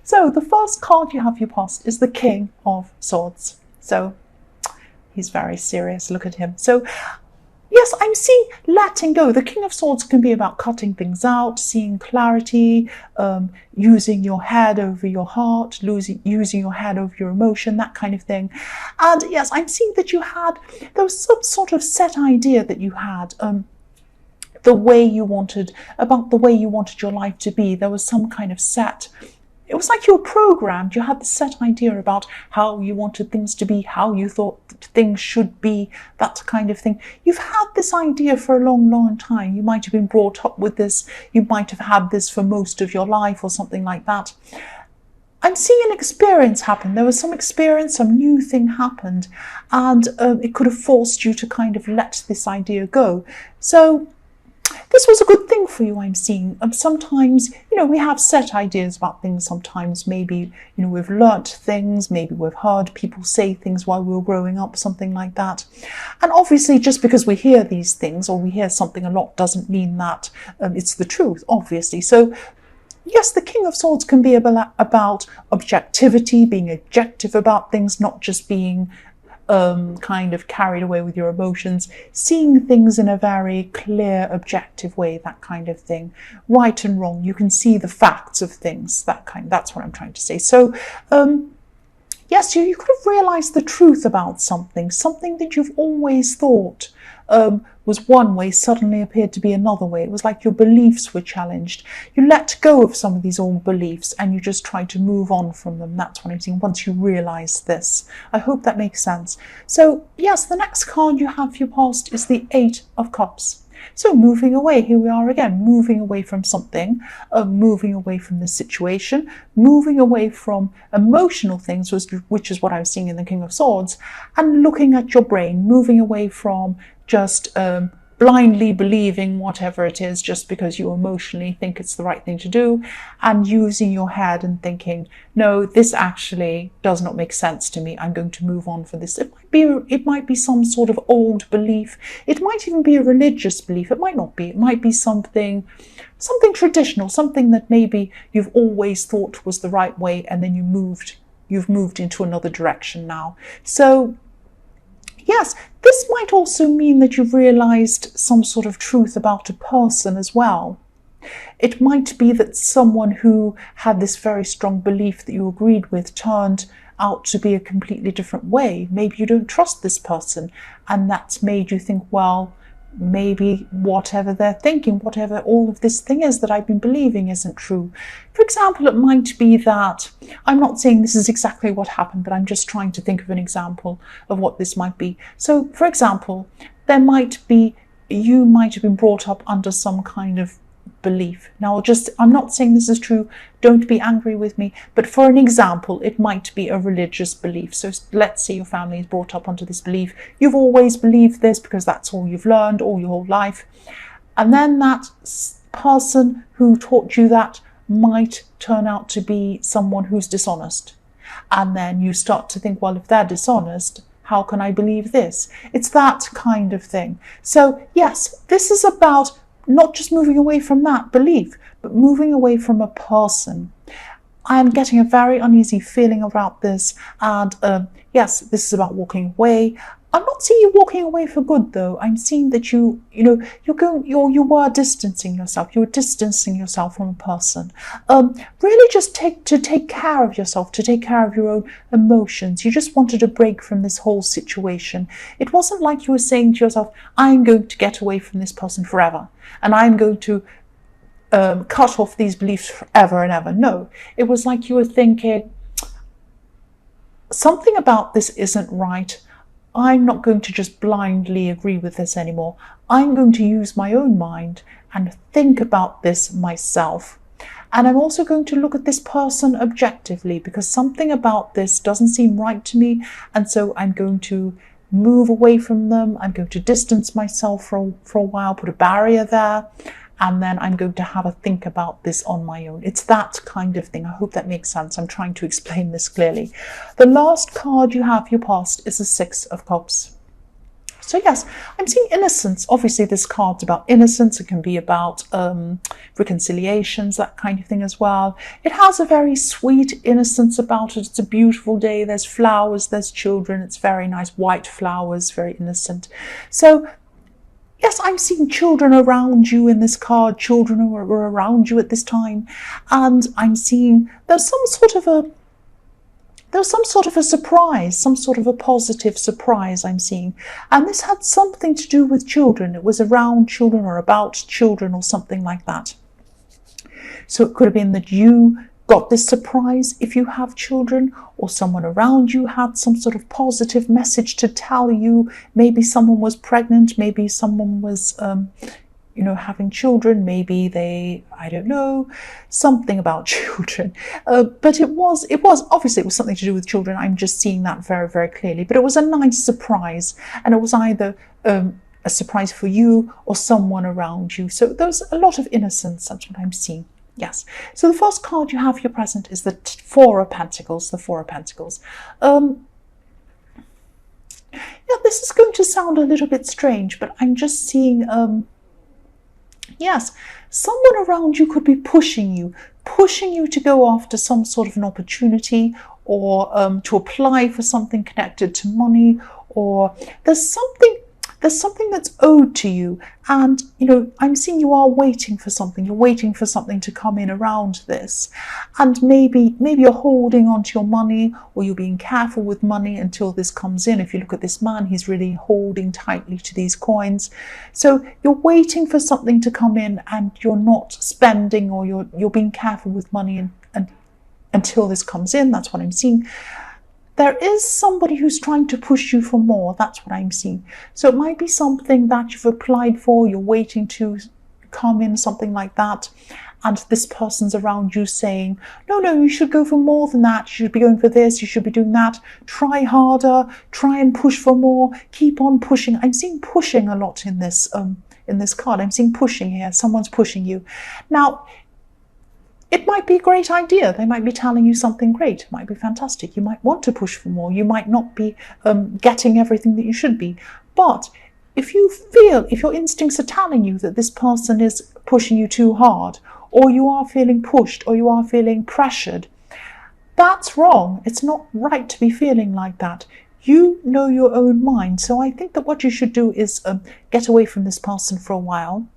So the first card you have for your past is the King of Swords. So he's very serious. Look at him. So yes, I'm seeing letting go. The King of Swords can be about cutting things out, seeing clarity, using your head over your heart, using your head over your emotion, that kind of thing. And yes, I'm seeing that there was some sort of set idea that you had, the way you wanted your life to be. There was some kind of set. It was like you were programmed. You had this set idea about how you wanted things to be, how you thought things should be, that kind of thing. You've had this idea for a long, long time. You might have been brought up with this. You might have had this for most of your life or something like that. I'm seeing an experience happen. There was some experience, some new thing happened, and it could have forced you to kind of let this idea go. So this was a good thing for you, I'm seeing. Sometimes, we have set ideas about things. Sometimes maybe, we've learnt things, maybe we've heard people say things while we were growing up, something like that. And obviously, just because we hear these things or we hear something a lot doesn't mean that it's the truth, obviously. So yes, the King of Swords can be about objectivity, being objective about things, not just being kind of carried away with your emotions, seeing things in a very clear, objective way, that kind of thing. Right and wrong, you can see the facts of things, that's what I'm trying to say. So yes, you could have realized the truth about something that you've always thought was one way suddenly appeared to be another way. It was like your beliefs were challenged. You let go of some of these old beliefs and you just try to move on from them. That's what I'm seeing once you realize this. I hope that makes sense. So yes, the next card you have for your past is the Eight of Cups. So moving away, here we are again, moving away from something, moving away from the situation, moving away from emotional things, which is what I was seeing in the King of Swords, and looking at your brain, moving away from just blindly believing whatever it is just because you emotionally think it's the right thing to do, and using your head and thinking, no, this actually does not make sense to me. I'm going to move on for this. It might be some sort of old belief. It might even be a religious belief. It might not be. It might be something traditional, something that maybe you've always thought was the right way, and then you've moved into another direction now. So yes, this might also mean that you've realized some sort of truth about a person as well. It might be that someone who had this very strong belief that you agreed with turned out to be a completely different way. Maybe you don't trust this person, and that's made you think, well, maybe whatever they're thinking, whatever all of this thing is that I've been believing isn't true. For example, it might be that, I'm not saying this is exactly what happened, but I'm just trying to think of an example of what this might be. So, for example, you might have been brought up under some kind of belief. Now, I'm not saying this is true, don't be angry with me, but for an example, it might be a religious belief. So let's say your family is brought up onto this belief. You've always believed this because that's all you've learned all your whole life. And then that person who taught you that might turn out to be someone who's dishonest. And then you start to think, well, if they're dishonest, how can I believe this? It's that kind of thing. So yes, this is about not just moving away from that belief, but moving away from a person. I'm getting a very uneasy feeling about this, and yes, this is about walking away. I'm not seeing you walking away for good, though. I'm seeing that you were distancing yourself. You were distancing yourself from a person. Really, just to take care of yourself, to take care of your own emotions. You just wanted a break from this whole situation. It wasn't like you were saying to yourself, "I'm going to get away from this person forever, and I'm going to cut off these beliefs forever and ever." No, it was like you were thinking, something about this isn't right. I'm not going to just blindly agree with this anymore. I'm going to use my own mind and think about this myself. And I'm also going to look at this person objectively, because something about this doesn't seem right to me. And so I'm going to move away from them. I'm going to distance myself for a while, put a barrier there. And then I'm going to have a think about this on my own. It's that kind of thing. I hope that makes sense. I'm trying to explain this clearly. The last card you have for your past is the Six of Cups. So yes, I'm seeing innocence. Obviously, this card's about innocence. It can be about reconciliations, that kind of thing as well. It has a very sweet innocence about it. It's a beautiful day. There's flowers, there's children. It's very nice, white flowers, very innocent. So yes, I'm seeing children around you in this card. Children who are around you at this time. And I'm seeing there's some sort of a surprise, some sort of a positive surprise I'm seeing. And this had something to do with children. It was around children or about children or something like that. So it could have been that you got this surprise if you have children, or someone around you had some sort of positive message to tell you. Maybe someone was pregnant, maybe someone was having children, maybe they, I don't know, something about children. But it was obviously it was something to do with children. I'm just seeing that very, very clearly. But it was a nice surprise, and it was either a surprise for you or someone around you. So there's a lot of innocence. That's what I'm seeing. Yes. So the first card you have for your present is the Four of Pentacles. The Four of Pentacles. Yeah, this is going to sound a little bit strange, but I'm just seeing. Yes, someone around you could be pushing you to go after some sort of an opportunity, or to apply for something connected to money, or there's something that's owed to you, and I'm seeing you are waiting for something. You're waiting for something to come in around this, and maybe you're holding on to your money, or you're being careful with money until this comes in. If you look at this man, he's really holding tightly to these coins. So you're waiting for something to come in, and you're not spending, or you're being careful with money and until this comes in. That's what I'm seeing. There is somebody who's trying to push you for more. That's what I'm seeing. So it might be something that you've applied for, you're waiting to come in, something like that. And this person's around you saying, no, you should go for more than that. You should be going for this. You should be doing that. Try harder. Try and push for more. Keep on pushing. I'm seeing pushing a lot in this card. I'm seeing pushing here. Someone's pushing you. Now, it might be a great idea. They might be telling you something great. It might be fantastic. You might want to push for more. You might not be getting everything that you should be. But if your instincts are telling you that this person is pushing you too hard, or you are feeling pushed, or you are feeling pressured, that's wrong. It's not right to be feeling like that. You know your own mind. So I think that what you should do is get away from this person for a while.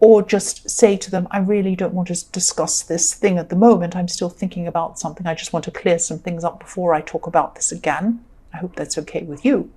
Or just say to them, I really don't want to discuss this thing at the moment. I'm still thinking about something. I just want to clear some things up before I talk about this again. I hope that's okay with you.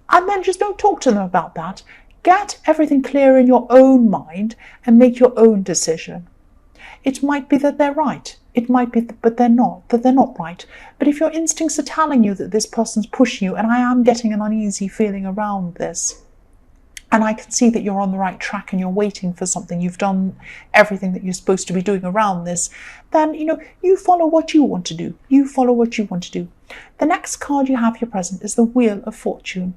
And then just don't talk to them about that. Get everything clear in your own mind and make your own decision. It might be that they're right. It might be that they're not right. But if your instincts are telling you that this person's pushing you, and I am getting an uneasy feeling around this, and I can see that you're on the right track and you're waiting for something, you've done everything that you're supposed to be doing around this, then, you follow what you want to do. You follow what you want to do. The next card you have here present is the Wheel of Fortune.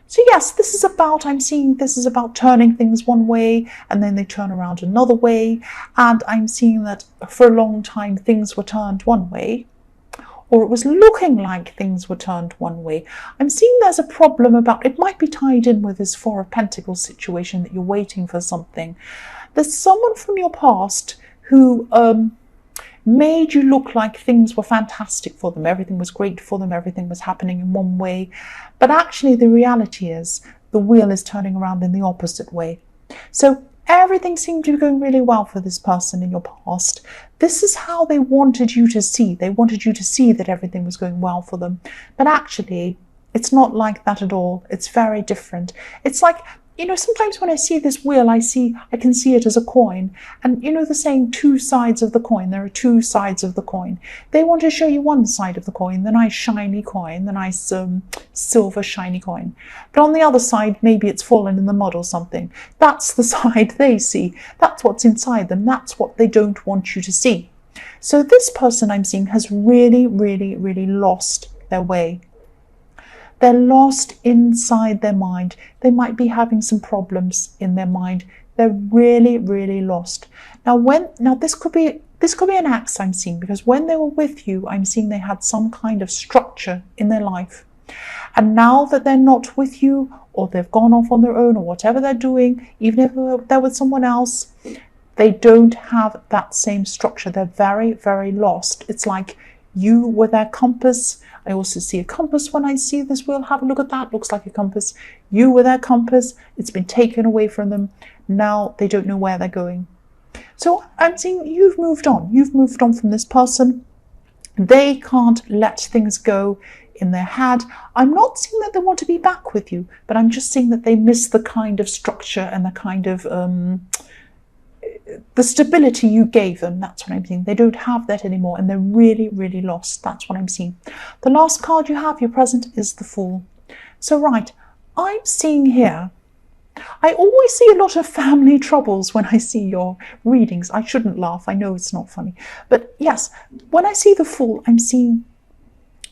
So yes, I'm seeing this is about turning things one way and then they turn around another way. And I'm seeing that for a long time things were turned one way, or it was looking like things were turned one way. I'm seeing there's a problem about, it might be tied in with this Four of Pentacles situation, that you're waiting for something. There's someone from your past who made you look like things were fantastic for them. Everything was great for them. Everything was happening in one way. But actually the reality is the wheel is turning around in the opposite way. So everything seemed to be going really well for this person in your past. This is how they wanted you to see. They wanted you to see that everything was going well for them. But actually, it's not like that at all. It's very different. It's like, sometimes when I see this wheel, I can see it as a coin. And the saying, two sides of the coin. There are two sides of the coin. They want to show you one side of the coin, the nice shiny coin, the nice silver shiny coin. But on the other side, maybe it's fallen in the mud or something. That's the side they see. That's what's inside them. That's what they don't want you to see. So this person I'm seeing has really, really, really lost their way. They're lost inside their mind. They might be having some problems in their mind. They're really, really lost. Now this could be an ex I'm seeing, because when they were with you, I'm seeing they had some kind of structure in their life. And now that they're not with you, or they've gone off on their own, or whatever they're doing, even if they're with someone else, they don't have that same structure. They're very, very lost. It's like you were their compass. I also see a compass when I see this wheel. Have a look at that. Looks like a compass. You were their compass. It's been taken away from them. Now they don't know where they're going. So I'm seeing you've moved on. You've moved on from this person. They can't let things go in their head. I'm not seeing that they want to be back with you, but I'm just seeing that they miss the kind of structure and the kind of the stability you gave them. That's what I'm seeing. They don't have that anymore, and they're really, really lost. That's what I'm seeing. The last card you have, your present, is the Fool. So right, I'm seeing here, I always see a lot of family troubles when I see your readings. I shouldn't laugh. I know it's not funny. But yes, when I see the Fool, I'm seeing,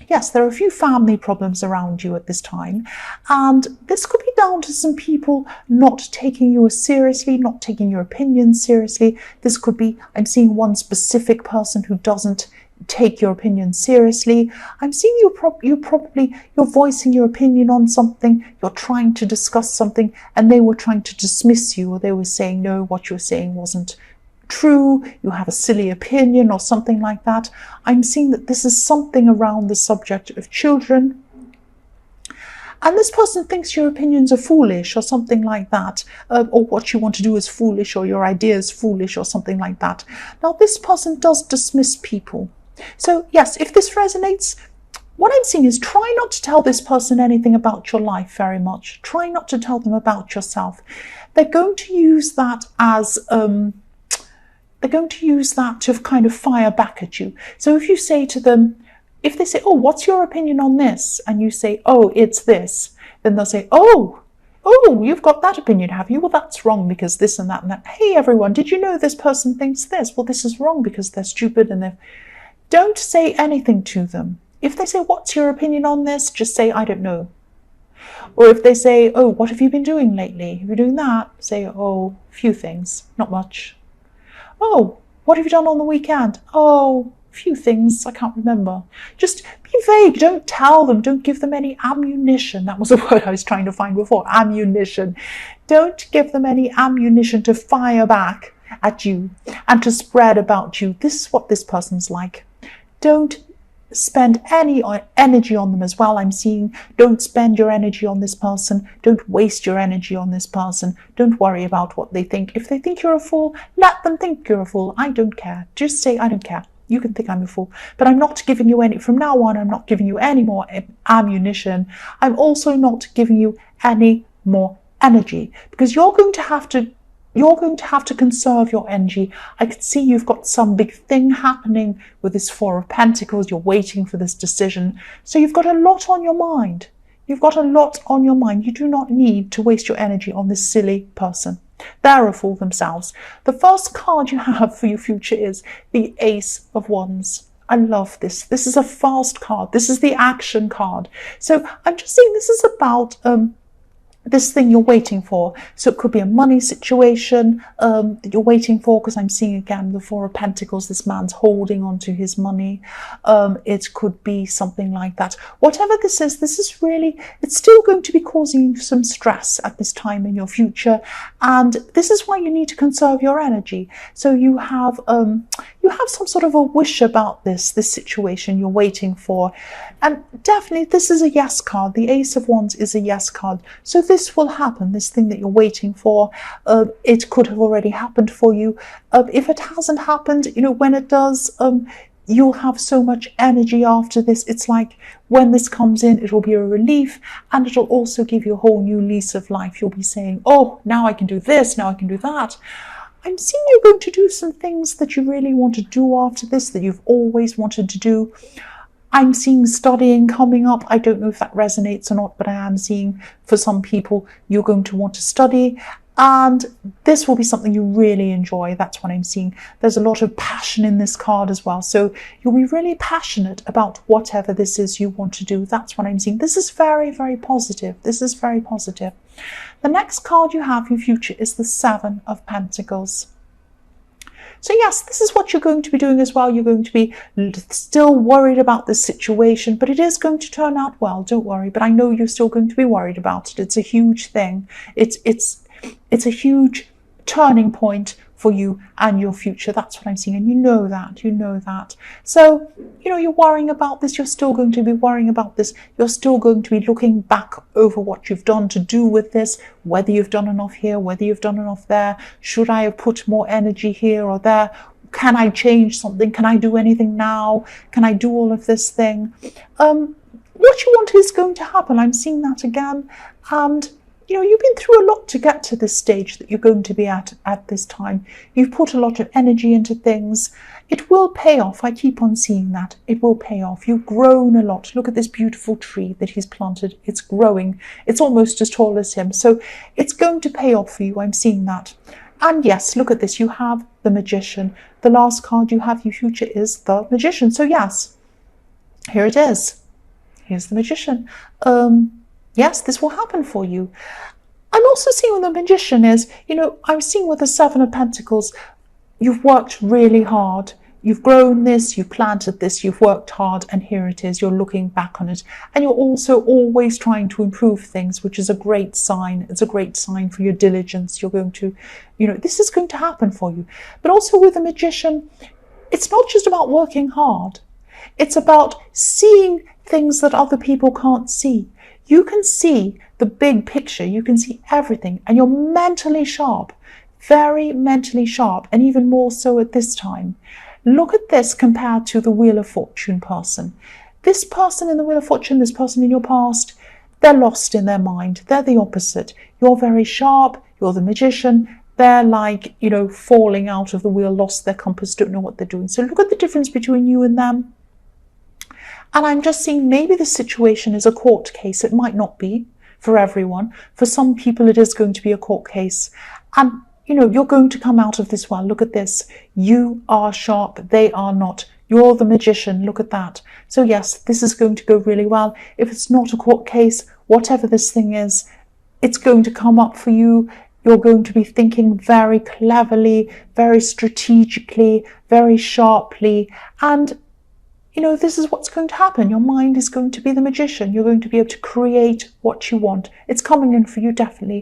yes, there are a few family problems around you at this time. And this could be down to some people not taking you as seriously, not taking your opinions seriously. This could be, I'm seeing one specific person who doesn't take your opinion seriously. I'm seeing you're voicing your opinion on something, you're trying to discuss something, and they were trying to dismiss you, or they were saying, no, what you were saying wasn't true, you have a silly opinion, or something like that. I'm seeing that this is something around the subject of children. And this person thinks your opinions are foolish, or something like that, or what you want to do is foolish, or your idea is foolish, or something like that. Now, this person does dismiss people. So yes, if this resonates, what I'm seeing is try not to tell this person anything about your life very much. Try not to tell them about yourself. They're going to use that as they're going to use that to kind of fire back at you. So if you say to them, if they say, oh, what's your opinion on this? And you say, oh, it's this. Then they'll say, oh, you've got that opinion, have you? Well, that's wrong because this and that and that. Hey, everyone, did you know this person thinks this? Well, this is wrong because they're stupid and they're... Don't say anything to them. If they say, what's your opinion on this? Just say, I don't know. Or if they say, oh, what have you been doing lately? Have you been doing that? Say, oh, a few things, not much. Oh, what have you done on the weekend? Oh, a few things, I can't remember. Just be vague. Don't tell them. Don't give them any ammunition. That was a word I was trying to find before, ammunition. Don't give them any ammunition to fire back at you and to spread about you. This is what this person's like. Don't spend any energy on them as well. I'm seeing, don't spend your energy on this person. Don't waste your energy on this person. Don't worry about what they think. If they think you're a fool, let them think you're a fool. I don't care. Just say, I don't care. You can think I'm a fool, but I'm not giving you any, from now on, I'm not giving you any more ammunition. I'm also not giving you any more energy, because you're going to have to conserve your energy. I can see you've got some big thing happening with this Four of Pentacles. You're waiting for this decision. So you've got a lot on your mind. You've got a lot on your mind. You do not need to waste your energy on this silly person. They're a fool themselves. The first card you have for your future is the Ace of Wands. I love this. This is a fast card. This is the action card. So I'm just saying this is about this thing you're waiting for. So it could be a money situation that you're waiting for, because I'm seeing again the Four of Pentacles. This man's holding on to his money. It could be something like that. Whatever this is really, it's still going to be causing you some stress at this time in your future. And this is why you need to conserve your energy. So you have some sort of a wish about this situation you're waiting for. And definitely this is a yes card. The Ace of Wands is a yes card. So this will happen, this thing that you're waiting for. It could have already happened for you. If it hasn't happened, when it does, you'll have so much energy after this. It's like when this comes in, it will be a relief, and it'll also give you a whole new lease of life. You'll be saying, oh, now I can do this, now I can do that. I'm seeing you're going to do some things that you really want to do after this, that you've always wanted to do. I'm seeing studying coming up. I don't know if that resonates or not, but I am seeing for some people you're going to want to study, and this will be something you really enjoy. That's what I'm seeing. There's a lot of passion in this card as well. So you'll be really passionate about whatever this is you want to do. That's what I'm seeing. This is very, very positive. This is very positive. The next card you have, your future, is the Seven of Pentacles. So yes, this is what you're going to be doing as well. You're going to be still worried about this situation, but it is going to turn out well. Don't worry. But I know you're still going to be worried about it. It's a huge thing. It's a huge turning point for you and your future. That's what I'm seeing. And you know that. So, you're worrying about this. You're still going to be worrying about this. You're still going to be looking back over what you've done to do with this, whether you've done enough here, whether you've done enough there. Should I have put more energy here or there? Can I change something? Can I do anything now? Can I do all of this thing? What you want is going to happen. I'm seeing that again. And you've been through a lot to get to this stage that you're going to be at this time. You've put a lot of energy into things. It will pay off. I keep on seeing that. It will pay off. You've grown a lot. Look at this beautiful tree that he's planted. It's growing. It's almost as tall as him. So it's going to pay off for you. I'm seeing that. And yes, look at this. You have the Magician. The last card you have, your future, is the Magician. So yes, here it is. Here's the Magician. Yes, this will happen for you. I'm also seeing with the Magician is, I'm seeing with the Seven of Pentacles, you've worked really hard. You've grown this, you've planted this, you've worked hard, and here it is. You're looking back on it. And you're also always trying to improve things, which is a great sign. It's a great sign for your diligence. You're going to, this is going to happen for you. But also with the Magician, it's not just about working hard. It's about seeing things that other people can't see. You can see the big picture. You can see everything. And you're mentally sharp, very mentally sharp, and even more so at this time. Look at this compared to the Wheel of Fortune person. This person in the Wheel of Fortune, this person in your past, they're lost in their mind. They're the opposite. You're very sharp. You're the Magician. They're like, falling out of the wheel, lost their compass, don't know what they're doing. So look at the difference between you and them. And I'm just seeing maybe the situation is a court case. It might not be for everyone. For some people, it is going to be a court case. And, you're going to come out of this well. Look at this. You are sharp. They are not. You're the Magician. Look at that. So yes, this is going to go really well. If it's not a court case, whatever this thing is, it's going to come up for you. You're going to be thinking very cleverly, very strategically, very sharply. And this is what's going to happen. Your mind is going to be the Magician. You're going to be able to create what you want. It's coming in for you, definitely.